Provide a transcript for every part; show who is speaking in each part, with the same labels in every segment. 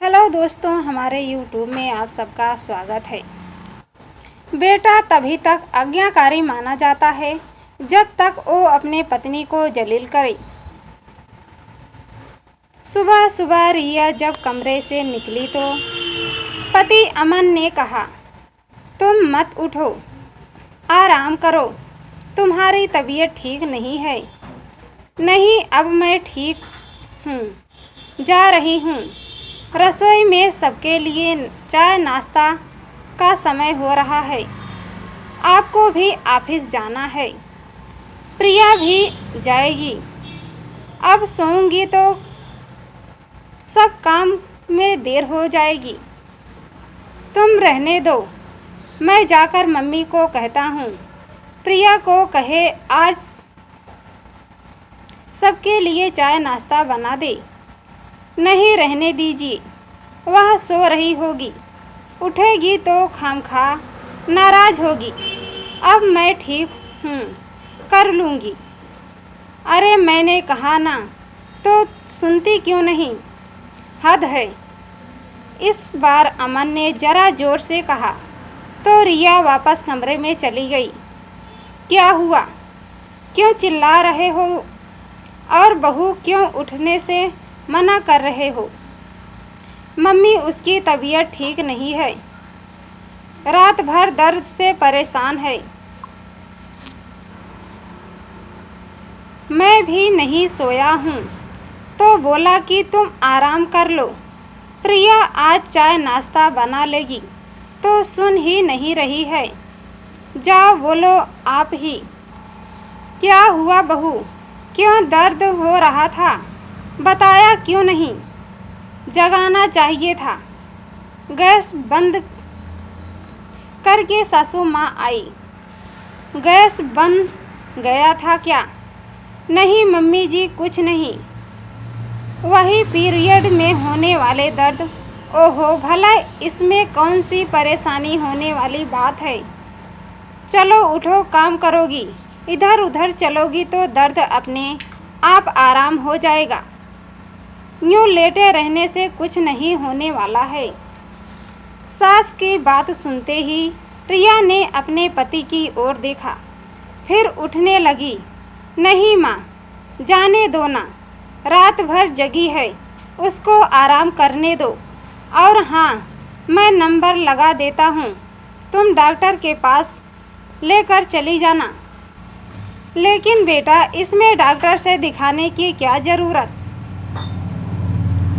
Speaker 1: Hello दोस्तों, हमारे YouTube में आप सबका स्वागत है। बेटा तभी तक आज्ञाकारी माना जाता है जब तक वो अपने पत्नी को जलील करे। सुबह सुबह रिया जब कमरे से निकली तो पति अमन ने कहा, तुम मत उठो, आराम करो, तुम्हारी तबीयत ठीक नहीं है। नहीं, अब मैं ठीक हूँ, जा रही हूँ। रसोई में सबके लिए चाय नाश्ता का समय हो रहा है। आपको भी ऑफिस जाना है। प्रिया भी जाएगी। अब सोऊंगी तो सब काम में देर हो जाएगी। तुम रहने दो, मैं जाकर मम्मी को कहता हूँ, प्रिया को कहे आज सबके लिए चाय नाश्ता बना दे। नहीं, रहने दीजिए, वह सो रही होगी, उठेगी तो खामखा नाराज होगी। अब मैं ठीक हूँ, कर लूँगी। अरे मैंने कहा ना, तो सुनती क्यों नहीं? हद है। इस बार अमन ने ज़रा जोर से कहा तो रिया वापस कमरे में चली गई। क्या हुआ? क्यों चिल्ला रहे हो? और बहू क्यों उठने से मना कर रहे हो? मम्मी, उसकी तबीयत ठीक नहीं है, रात भर दर्द से परेशान है। मैं भी नहीं सोया हूँ तो बोला कि तुम आराम कर लो, प्रिया आज चाय नाश्ता बना लेगी, तो सुन ही नहीं रही है। जाओ बोलो आप ही। क्या हुआ बहू? क्यों दर्द हो रहा था? बताया क्यों नहीं? जगाना चाहिए था। गैस बंद करके सासू माँ आई। गैस बन गया था क्या? नहीं मम्मी जी, कुछ नहीं, वही पीरियड में होने वाले दर्द। ओहो, भला इसमें कौन सी परेशानी होने वाली बात है? चलो उठो, काम करोगी, इधर उधर चलोगी तो दर्द अपने आप आराम हो जाएगा। यूँ लेटे रहने से कुछ नहीं होने वाला है। सास की बात सुनते ही प्रिया ने अपने पति की ओर देखा, फिर उठने लगी। नहीं माँ, जाने दो ना, रात भर जगी है, उसको आराम करने दो। और हाँ, मैं नंबर लगा देता हूँ, तुम डॉक्टर के पास लेकर चली जाना। लेकिन बेटा, इसमें डॉक्टर से दिखाने की क्या ज़रूरत?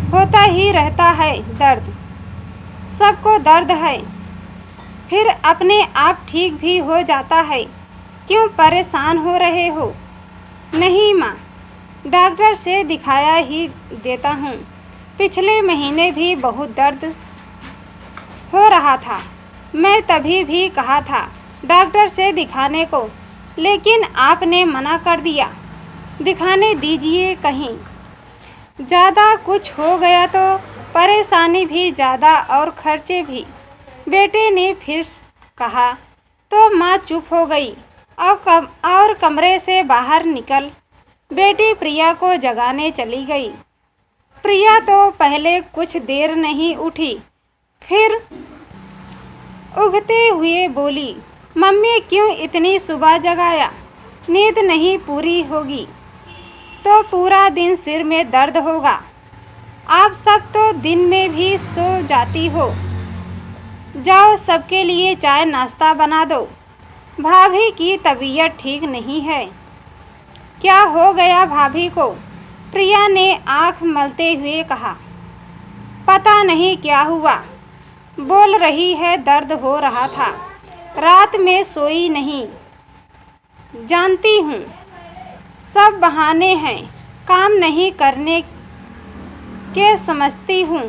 Speaker 1: होता ही रहता है दर्द, सबको दर्द है, फिर अपने आप ठीक भी हो जाता है। क्यों परेशान हो रहे हो? नहीं माँ, डॉक्टर से दिखाया ही देता हूँ। पिछले महीने भी बहुत दर्द हो रहा था, मैं तभी भी कहा था डॉक्टर से दिखाने को, लेकिन आपने मना कर दिया। दिखाने दीजिए, कहीं ज़्यादा कुछ हो गया तो परेशानी भी ज़्यादा और खर्चे भी। बेटे ने फिर कहा तो माँ चुप हो गई और कमरे से बाहर निकल बेटी प्रिया को जगाने चली गई। प्रिया तो पहले कुछ देर नहीं उठी, फिर उगते हुए बोली, मम्मी क्यों इतनी सुबह जगाया? नींद नहीं पूरी होगी तो पूरा दिन सिर में दर्द होगा। आप सब तो दिन में भी सो जाती हो। जाओ, सबके लिए चाय नाश्ता बना दो। भाभी की तबीयत ठीक नहीं है। क्या हो गया भाभी को? प्रिया ने आंख मलते हुए कहा। पता नहीं क्या हुआ, बोल रही है दर्द हो रहा था, रात में सोई नहीं। जानती हूँ, सब बहाने हैं, काम नहीं करने के समझती हूँ।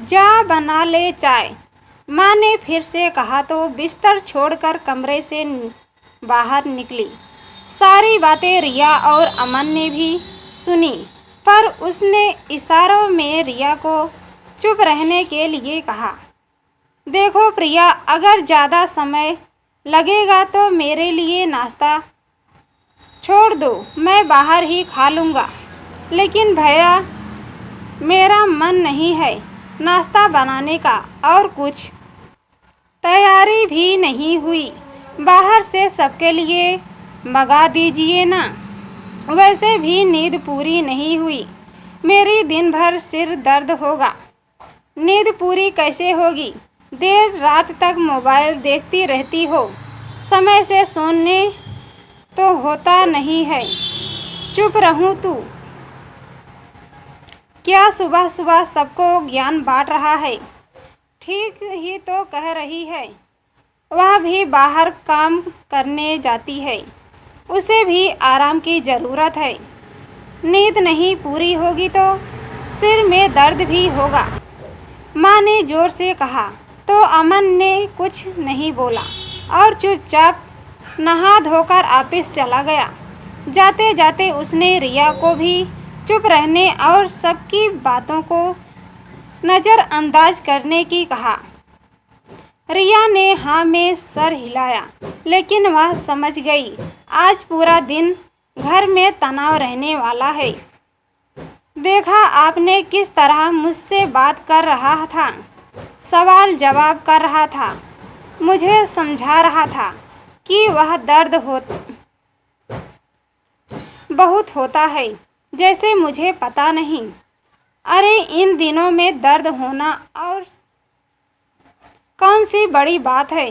Speaker 1: जा बना ले चाय, माँ ने फिर से कहा तो बिस्तर छोड़कर कमरे से बाहर निकली। सारी बातें रिया और अमन ने भी सुनी, पर उसने इशारों में रिया को चुप रहने के लिए कहा। देखो प्रिया, अगर ज़्यादा समय लगेगा तो मेरे लिए नाश्ता छोड़ दो, मैं बाहर ही खा लूँगा। लेकिन भैया मेरा मन नहीं है नाश्ता बनाने का और कुछ तैयारी भी नहीं हुई। बाहर से सबके लिए मंगा दीजिए ना। वैसे भी नींद पूरी नहीं हुई। मेरी दिन भर सिर दर्द होगा। नींद पूरी कैसे होगी? देर रात तक मोबाइल देखती रहती हो। समय से सोने तो होता नहीं है। चुप रहूं तू क्या सुबह सुबह सबको ज्ञान बांट रहा है? ठीक ही तो कह रही है। वह भी बाहर काम करने जाती है। उसे भी आराम की ज़रूरत है। नींद नहीं पूरी होगी तो सिर में दर्द भी होगा। माँ ने ज़ोर से कहा तो अमन ने कुछ नहीं बोला और चुपचाप नहा धोकर ऑफिस चला गया। जाते जाते उसने रिया को भी चुप रहने और सबकी बातों को नज़रअंदाज करने की कहा। रिया ने हाँ में सर हिलाया, लेकिन वह समझ गई आज पूरा दिन घर में तनाव रहने वाला है। देखा आपने किस तरह मुझसे बात कर रहा था, सवाल जवाब कर रहा था, मुझे समझा रहा था कि वह दर्द बहुत होता है, जैसे मुझे पता नहीं। अरे इन दिनों में दर्द होना और कौन सी बड़ी बात है?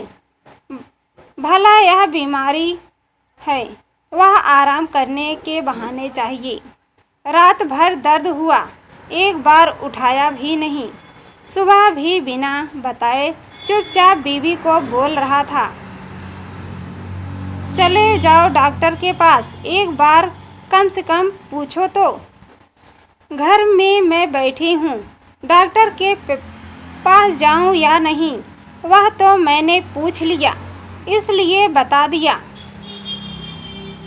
Speaker 1: भला यह बीमारी है, वह आराम करने के बहाने चाहिए। रात भर दर्द हुआ, एक बार उठाया भी नहीं। सुबह भी बिना बताए चुपचाप बीवी को बोल रहा था, चले जाओ डॉक्टर के पास, एक बार कम से कम पूछो तो। घर में मैं बैठी हूँ, डॉक्टर के पास जाऊँ या नहीं वह तो मैंने पूछ लिया, इसलिए बता दिया।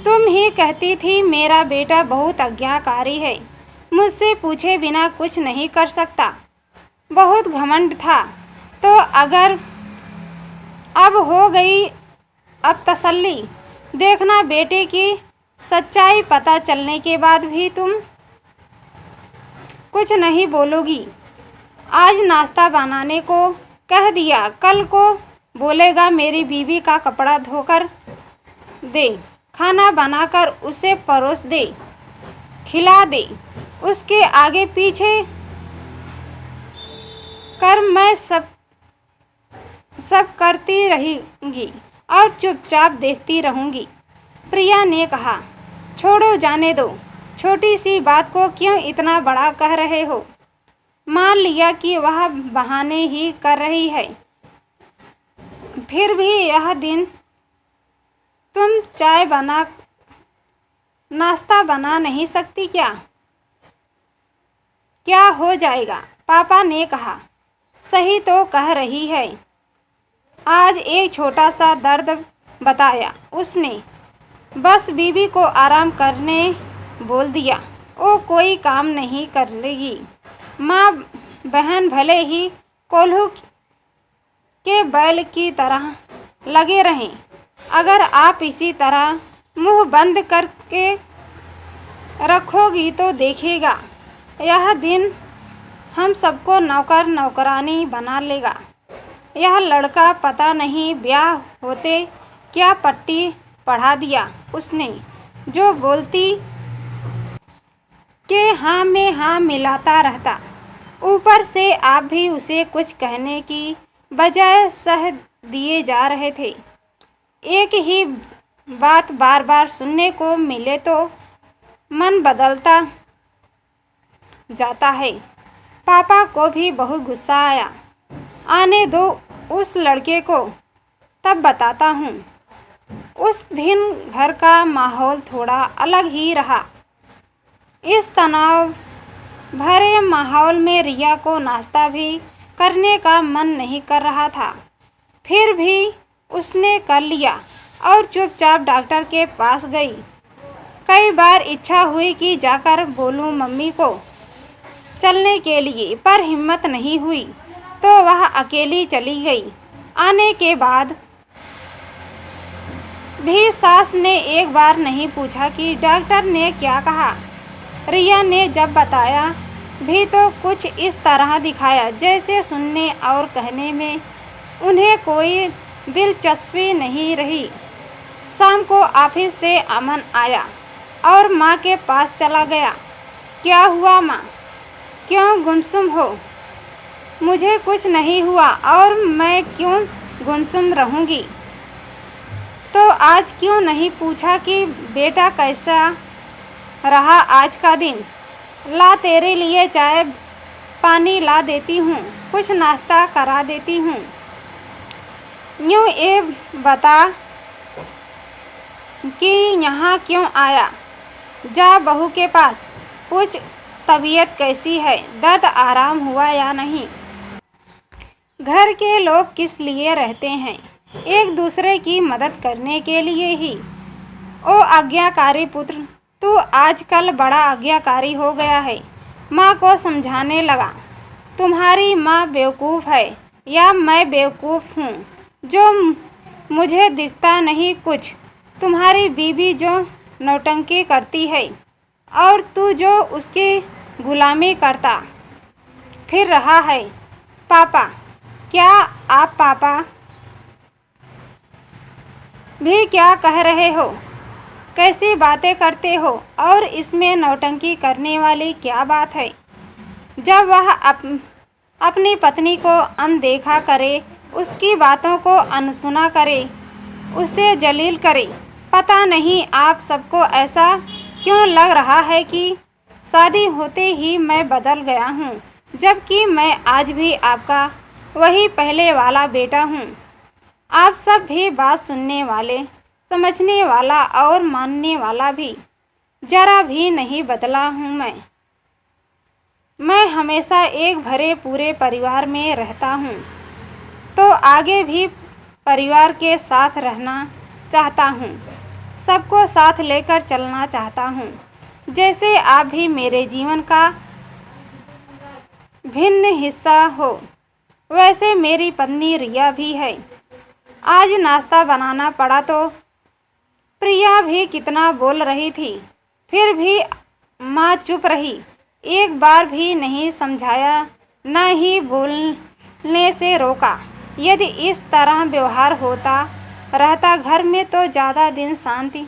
Speaker 1: तुम ही कहती थी मेरा बेटा बहुत आज्ञाकारी है, मुझसे पूछे बिना कुछ नहीं कर सकता। बहुत घमंड था। तो अगर अब हो गई अब तसल्ली। देखना बेटे की सच्चाई पता चलने के बाद भी तुम कुछ नहीं बोलोगी। आज नाश्ता बनाने को कह दिया, कल को बोलेगा मेरी बीवी का कपड़ा धोकर दे, खाना बनाकर उसे परोस दे, खिला दे। उसके आगे पीछे कर मैं सब करती रहूँगी और चुपचाप देखती रहूँगी। प्रिया ने कहा, छोड़ो जाने दो, छोटी सी बात को क्यों इतना बड़ा कह रहे हो? मान लिया कि वह बहाने ही कर रही है, फिर भी यह दिन तुम चाय बना नाश्ता बना नहीं सकती क्या? क्या हो जाएगा? पापा ने कहा। सही तो कह रही है। आज एक छोटा सा दर्द बताया उसने, बस बीवी को आराम करने बोल दिया। वो कोई काम नहीं कर लेगी। माँ बहन भले ही कोल्हू के बैल की तरह लगे रहें, अगर आप इसी तरह मुंह बंद करके रखोगी तो देखिएगा यह दिन हम सबको नौकर नौकरानी बना लेगा। यह लड़का पता नहीं ब्याह होते क्या पट्टी पढ़ा दिया उसने, जो बोलती के हाँ में हाँ मिलाता रहता। ऊपर से आप भी उसे कुछ कहने की बजाय सह दिए जा रहे थे। एक ही बात बार बार सुनने को मिले तो मन बदलता जाता है। पापा को भी बहुत गुस्सा आया। आने दो उस लड़के को, तब बताता हूँ। उस दिन घर का माहौल थोड़ा अलग ही रहा। इस तनाव भरे माहौल में रिया को नाश्ता भी करने का मन नहीं कर रहा था, फिर भी उसने कर लिया और चुपचाप डॉक्टर के पास गई। कई बार इच्छा हुई कि जाकर बोलूं मम्मी को चलने के लिए, पर हिम्मत नहीं हुई तो वह अकेली चली गई। आने के बाद भी सास ने एक बार नहीं पूछा कि डॉक्टर ने क्या कहा। रिया ने जब बताया भी तो कुछ इस तरह दिखाया जैसे सुनने और कहने में उन्हें कोई दिलचस्पी नहीं रही। शाम को ऑफिस से अमन आया और माँ के पास चला गया। क्या हुआ माँ, क्यों गुमसुम हो? मुझे कुछ नहीं हुआ और मैं क्यों गुमसुम रहूँगी? तो आज क्यों नहीं पूछा कि बेटा कैसा रहा आज का दिन? ला तेरे लिए चाय पानी ला देती हूँ, कुछ नाश्ता करा देती हूँ। यूँ ये बता कि यहाँ क्यों आया? जा बहू के पास पूछ तबीयत कैसी है, दर्द आराम हुआ या नहीं। घर के लोग किस लिए रहते हैं? एक दूसरे की मदद करने के लिए ही। ओ आज्ञाकारी पुत्र, तू आजकल बड़ा आज्ञाकारी हो गया है। माँ को समझाने लगा। तुम्हारी माँ बेवकूफ़ है या मैं बेवकूफ़ हूँ जो मुझे दिखता नहीं कुछ? तुम्हारी बीवी जो नौटंकी करती है और तू जो उसकी गुलामी करता फिर रहा है। पापा, क्या आप पापा भी क्या कह रहे हो? कैसी बातें करते हो? और इसमें नौटंकी करने वाली क्या बात है? जब वह अपनी पत्नी को अनदेखा करे, उसकी बातों को अनसुना करे, उसे जलील करे। पता नहीं आप सबको ऐसा क्यों लग रहा है कि शादी होते ही मैं बदल गया हूँ, जबकि मैं आज भी आपका वही पहले वाला बेटा हूँ। आप सब भी बात सुनने वाले, समझने वाला और मानने वाला भी जरा भी नहीं बदला हूँ। मैं हमेशा एक भरे पूरे परिवार में रहता हूँ, तो आगे भी परिवार के साथ रहना चाहता हूँ, सबको साथ लेकर चलना चाहता हूँ। जैसे आप भी मेरे जीवन का भिन्न हिस्सा हो, वैसे मेरी पत्नी रिया भी है। आज नाश्ता बनाना पड़ा तो प्रिया भी कितना बोल रही थी, फिर भी माँ चुप रही। एक बार भी नहीं समझाया, न ही बोलने से रोका। यदि इस तरह व्यवहार होता रहता घर में तो ज़्यादा दिन शांति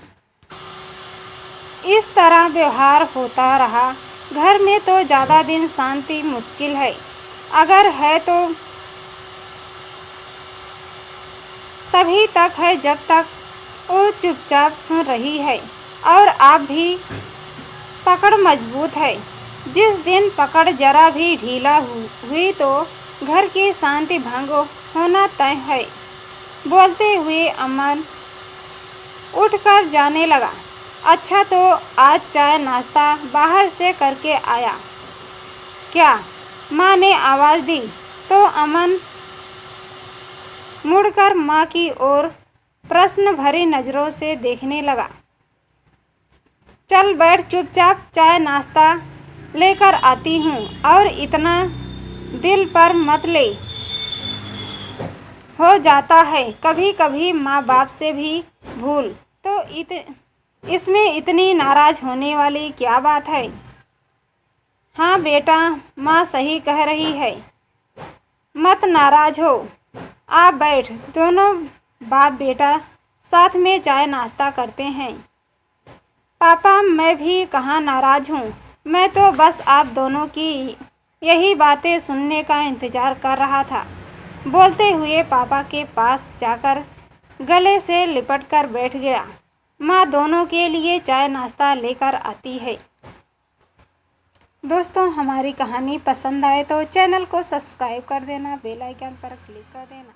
Speaker 1: इस तरह व्यवहार होता रहा घर में तो ज़्यादा दिन शांति मुश्किल है। अगर है तो तभी तक है जब तक वो चुपचाप सुन रही है और आप भी पकड़ मजबूत है। जिस दिन पकड़ जरा भी ढीला हुई तो घर की शांति भंग होना तय है। बोलते हुए अमन उठकर जाने लगा। अच्छा, तो आज चाय नाश्ता बाहर से करके आया क्या? माँ ने आवाज़ दी तो अमन मुड़कर माँ की ओर प्रश्न भरी नज़रों से देखने लगा। चल बैठ, चुपचाप चाय नाश्ता लेकर आती हूँ और इतना दिल पर मत ले। हो जाता है कभी कभी माँ बाप से भी भूल, तो इसमें इतनी नाराज़ होने वाली क्या बात है? हाँ बेटा, माँ सही कह रही है, मत नाराज़ हो। आप बैठ, दोनों बाप बेटा साथ में चाय नाश्ता करते हैं। पापा, मैं भी कहाँ नाराज़ हूँ, मैं तो बस आप दोनों की यही बातें सुनने का इंतज़ार कर रहा था। बोलते हुए पापा के पास जाकर गले से लिपट कर बैठ गया। माँ दोनों के लिए चाय नाश्ता लेकर आती है। दोस्तों, हमारी कहानी पसंद आए तो चैनल को सब्सक्राइब कर देना, बेल आइकन पर क्लिक कर देना।